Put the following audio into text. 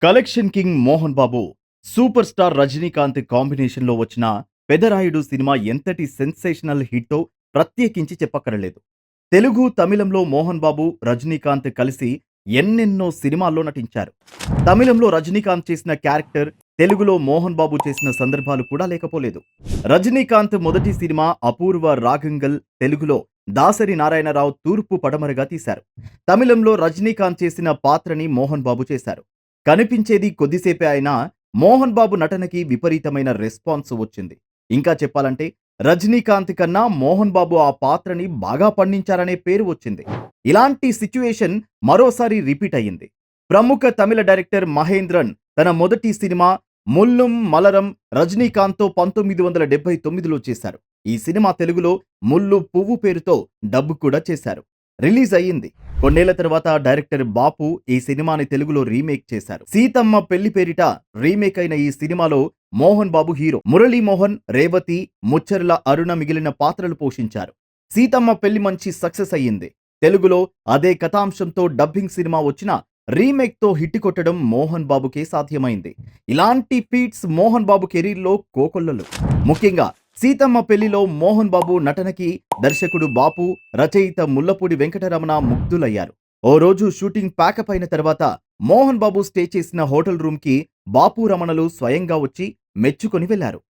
Collection king Mohan Babu, super star Rajinikanth కాంబినేషన్‌లో వచ్చిన 'Pedarayudu' cinema ఎంతటి సెన్సేషనల్ హిట్టో ప్రత్యేకించి చెప్పక్కరలేదు. తెలుగు, తమిళంలో మోహన్ బాబు, రజనీకాంత్ కలిసి ఎన్నెన్నో సినిమాల్లో నటించారు. తమిళంలో రజనీకాంత్ చేసిన క్యారెక్టర్ తెలుగులో మోహన్ బాబు చేసిన సందర్భాలు కూడా లేకపోలేదు. రజనీకాంత్ మొదటి సినిమా 'అపూర్వ రాగంగల్' తెలుగులో దాసరి నారాయణరావు తూర్పు పడమరగా తీశారు. తమిళంలో రజనీకాంత్ చేసిన పాత్రని మోహన్ బాబు చేశారు. కనిపించేది కొద్దిసేపే అయినా మోహన్ బాబు నటనకి విపరీతమైన రెస్పాన్స్ వచ్చింది. ఇంకా చెప్పాలంటే రజనీకాంత్ కన్నా మోహన్ బాబు ఆ పాత్రని బాగా పండించారనే పేరు వచ్చింది. ఇలాంటి సిట్యుయేషన్ మరోసారి రిపీట్ అయ్యింది. ప్రముఖ తమిళ డైరెక్టర్ మహేంద్రన్ తన మొదటి సినిమా 'ముల్లుం మలరం' రజనీకాంత్‌తో 1979లో చేశారు. ఈ సినిమా తెలుగులో 'ముల్లు పువ్వు' పేరుతో డబ్ కూడా చేశారు. రిలీజ్ అయ్యింది. కొన్నేళ్ల తర్వాత డైరెక్టర్ బాపు ఈ సినిమాని తెలుగులో రీమేక్ చేశారు. 'సీతమ్మ పెళ్లి' పేరిట రీమేక్ అయిన ఈ సినిమాలో మోహన్ బాబు హీరో. మురళీమోహన్, రేవతి, ముచ్చర్ల అరుణ మిగిలిన పాత్రలు పోషించారు. 'సీతమ్మ పెళ్లి' మంచి సక్సెస్ అయ్యింది. తెలుగులో అదే కథాంశంతో డబ్బింగ్ సినిమా వచ్చినా రీమేక్ తో హిట్ కొట్టడం మోహన్ బాబుకే సాధ్యమైంది. ఇలాంటి ఫీట్స్ మోహన్ బాబు కెరీర్‌లో కోకొల్లలు. ముఖ్యంగా 'సీతమ్మ పెళ్లిలో' మోహన్ బాబు నటనకి దర్శకుడు బాపు, రచయిత ముల్లపూడి వెంకటరమణ ముగ్ధులయ్యారు. ఓ రోజు షూటింగ్ ప్యాకప్ అయిన తర్వాత మోహన్ బాబు స్టే చేసిన హోటల్ రూమ్‌కి బాపు, రమణలు స్వయంగా వచ్చి మెచ్చుకొని వెళ్లారు.